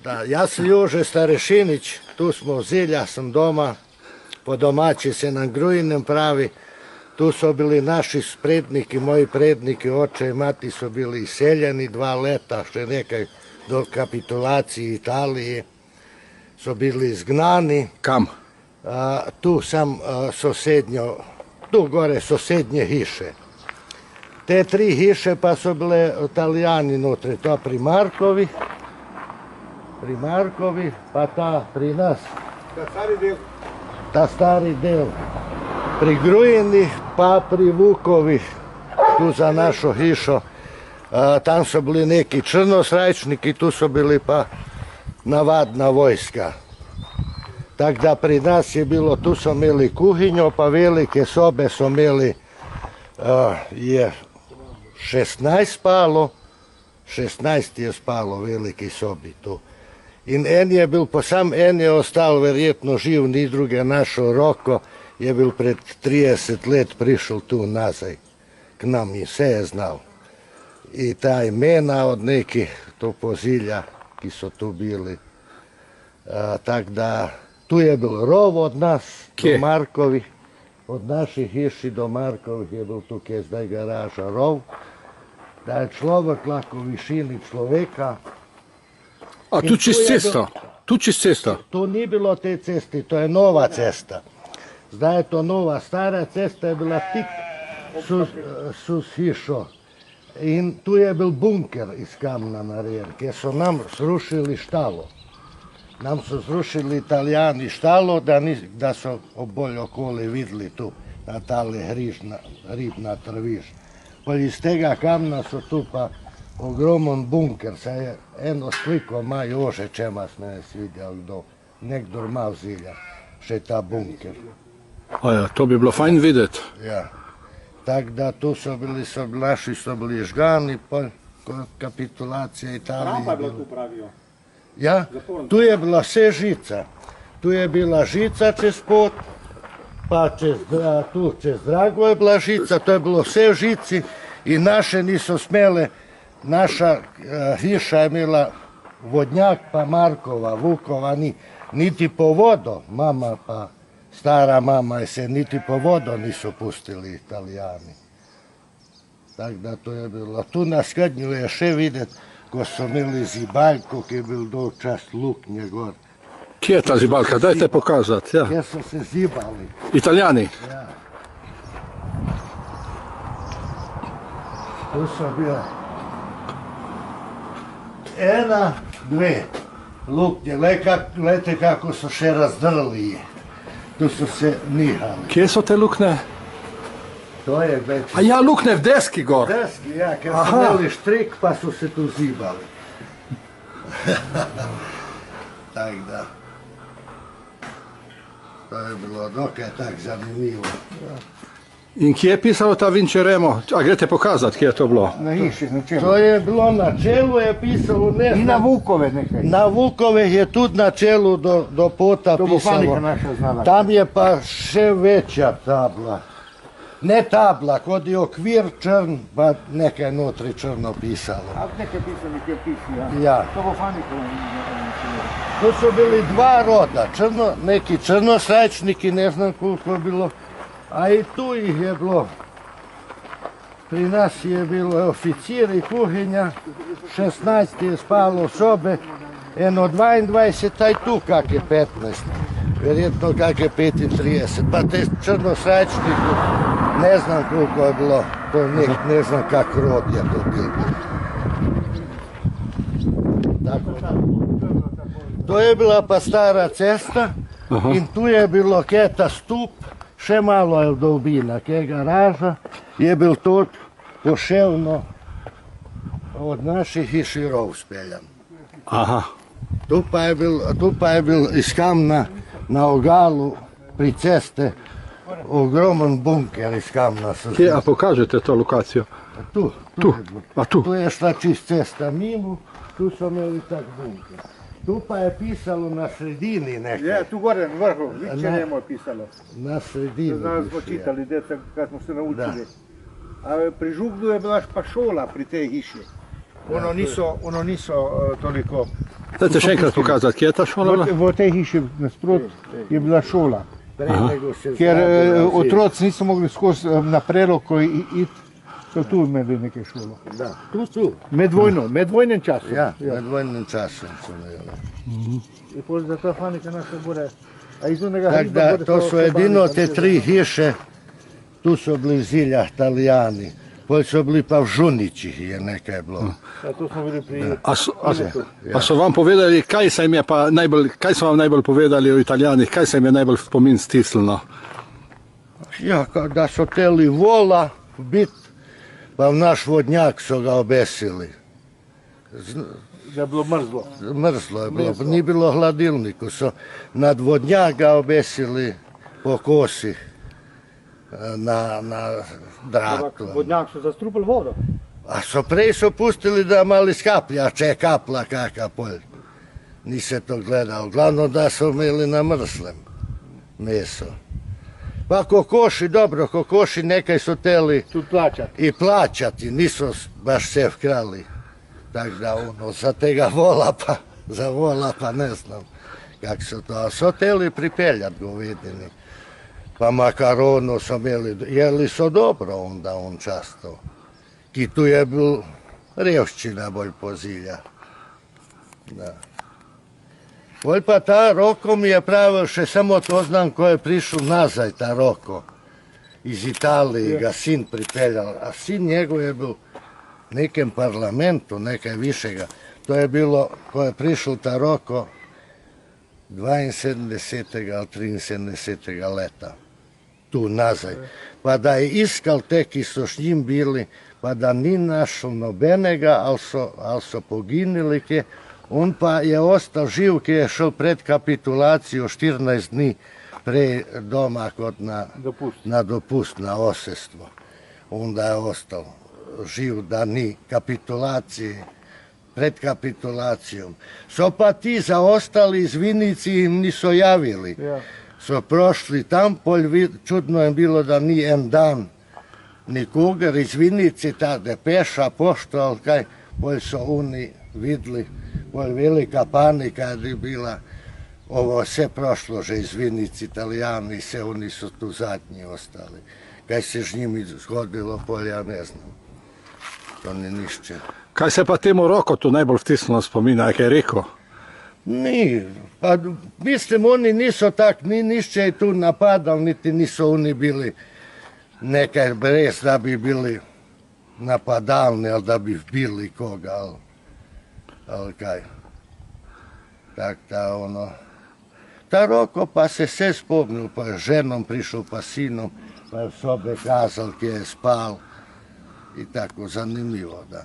Da, ja sam Jože Starešinić, tu smo zilja, sam doma, po domaći se na Grujinem pravi. Tu su bili naši predniki, moji predniki, oče i mati su bili iseljeni 2 leta, što je nekaj do kapitulacije Italije, su bili izgnani. Kam? Tu sam sosednjo, tu gore sosednje hiše. Te 3 hiše pa su bile Italijani nutri, to pri Markovi, pa ta pri nas. Ta stari del. Pri Grujini, pa pri Vukovi, tu za našu hišu. Tam su bili neki črnosrajčniki, tu su bili pa navadna vojska. Tako da pri nas je bilo, tu su imeli kuhinjo, pa velike sobe su imeli, je 16 spalo, 16 je spalo veliki sobi tu. In en je bil, pa sam en je ostal verjetno živ, ni druge našo Roko, je bil pred 30 let prišel tu nazaj k nam i vse je znal. I ta imena od nekih to pozilja, ki so tu bili. Tak da, tu je bil rov od nas, do Markovi, od naših hiši do Markovih je bil tu, kje je zdaj garaža, rov. Da je človek lahko v višini človeka. A tu čez cesto? Tu čez cesto? Tu ni bilo te ceste, to je nova cesta. Zdaj je to nova, stara cesta je bila tik sus hišo. In tu je bil bunker iz kamna narejen, kjer so nam srušili štalo. Nam so srušili Italijani štalo, da so obolj okoli videli tu, na tale ribna trviž. Pa iz tega kamna so tu pa ogroman bunker, saj je eno sliko ima Jože, čema sme svidjal, nekdor ima vzilja, še ta bunker. Ja, to bi bilo fajn videti. Ja, tako da tu so bili, naši so bili žgani, pa kapitulacija Italije. Rampa je bila tu, pravijo. Ja, tu je bila vse žica. Tu je bila žica čez pot, pa tu čez Drago je bila žica, to je bilo vse v žici i naše niso smele, naša hiša je imela vodnjak, pa Markova, Vukova, niti po vodo, mama pa stara mama se niti po vodo nisu pustili Italijani. Tako da to je bilo. Tu na skednju je še vidjeti, ko su imeli zibaljku, ki je bil dolg čas luknje gor. Kje je ta zibaljka? Dajte pokazati. Ja. Kje su se zibali. Italijani? Ja. Tu su bile 1, 2 luknje, lete kako su še razdrli. Tu su se nihali. Kje so te lukne? To je već... A ja, lukne v deski gor? Deski, ja, kad su imeli štrik pa su se tu zibali. Tak da. To je bilo dokaj tak zanimljivo. In kje je pisalo ta Vinčeremo? A grete pokazati, kje je to bilo? Na hiši, na čelu. To je bilo na čelu, je pisalo, ne znam. I na Vukove nekaj. Na Vukove je tudi na čelu do pota To bo pisalo. panika naša znala. Tam je pa še veća tabla. Ne tabla, kod je okvir črn, pa nekaj notri črno pisalo. A nekaj pisali, kje piši, ja. Ja. To bo panika. Tu su bili 2 roda, neki črnosrajčniki, ne znam koliko je bilo, a i tu ih je bilo. Pri nas je bilo oficir i kuhinja, 16 je spalo sobe, eno 22, a i tu kak je 15. Vjerojatno kak je 35, pa te črnosrajčniku, ne znam koliko je bilo, to ne znam kak rod je to bilo. To je bila pa stara cesta in tu je bilo keta stup, še malo je dolbina, kje garaža, je bil to poševno od naših hiši rov speljan. Aha. Tu pa je bil iz kamna na ogalu pri ceste ogroman bunker iz kamna. Kje, a pokažete to lokacijo? Tu. A tu? Tu je šla čist cesta mimo, tu su imeli tak bunker. Tu pa je pisalo na sredini nekaj. Ja, tu gore, na vrhu, Vinčeremo je pisalo. Na sredini. Znali smo čitali, deca, kad smo se naučili. A pri Žugdu je bila pa šola pri tej hiši. Ono niso toliko. Dajte še enkrat pokazati, kje je ta šola? V tej hiši nasprot je bila šola. Prej nego se Ker zgradila otroci niso mogli skozi na preroko iti, so tu imeli neke šolo. Da, tu. Medvojnem času. Ja, med vojnim časom so imeli. I pol zato Fanika naša bude. A iz onega Tako hriba da, bude to to su sobani, edino tam te se tri hiše, tu su bili Zilja, Italijani. Pol su bili pa v Žunići je nekaj bilo. A tu smo bili pri... A so vam povedali, kaj so vam najbolj povedali o Italijanih, kaj se jim je najbolj v spomin stisnilo? Ja, da su teli vola bit, pa v naš vodnjak su ga obesili. Da je bilo mrzlo. Mrzlo je bilo, nije bilo hladilniku, su nad vodnjak ga obesili po kosi na dratu. Vodnjak su zastrupili vodo. A so prej su pustili da mali skaplja, če kapla kaka polj. Nise to gledao, glavno da su imeli na mrslem meso. Pa kokoši, dobro, kokoši nekaj su teli Tu plaćati. i plaćati, nisu baš se vkrali. Tak da ono, za tega vola pa, za vola pa ne znam kak su to. A su teli pripeljat govedini. Pa makaronu su jeli su dobro onda on často. Ki tu je bil revščina bolj pozilja. Da. Bolj pa ta Roko mi je pravil, še samo to znam ko je prišel nazaj, ta Roko. Iz Italije ga sin pripeljal, a sin njegov je bil v nekem parlamentu, nekaj višega. To je bilo, ko je prišel ta Roko 72. ali 73. leta. Tu nazaj. Pa da je iskal te, ki so s njim bili, pa da ni našel nobenega, ali so poginili kje. On pa je ostal živ, ki je šel pred kapitulacijo 14 dni prej doma kot na dopust, na osestvo. Onda je ostal živ, da ni kapitulacije, pred kapitulacijom. So pa ti zaostali iz Vinici im niso javili. Ja. So prošli tam, čudno je bilo da ni en dan nikogar iz Vinici, ta depeša, pošto, ali kaj, bolj so oni vidli, bolj velika panika je bila, ovo sve prošlo že iz Vinici, Italijani, sve oni su tu zadnji ostali. Kaj se z njimi zgodilo, bolj ja ne znam. To ni nišče. Kaj se pa temu Roko tu najbolj vtisnilo spomina, kaj je rekel? Ni, pa mislim oni nisu tak, ni nišće tu napadali, niti nisu oni bili nekaj brez da bi bili napadalni, ali da bi bili koga, ali kaj. Tak da ono, ta Roko pa se sve spomnil, pa je ženom prišel, pa sinom, pa je v sobe kazal, kje je spal i tako zanimljivo, da.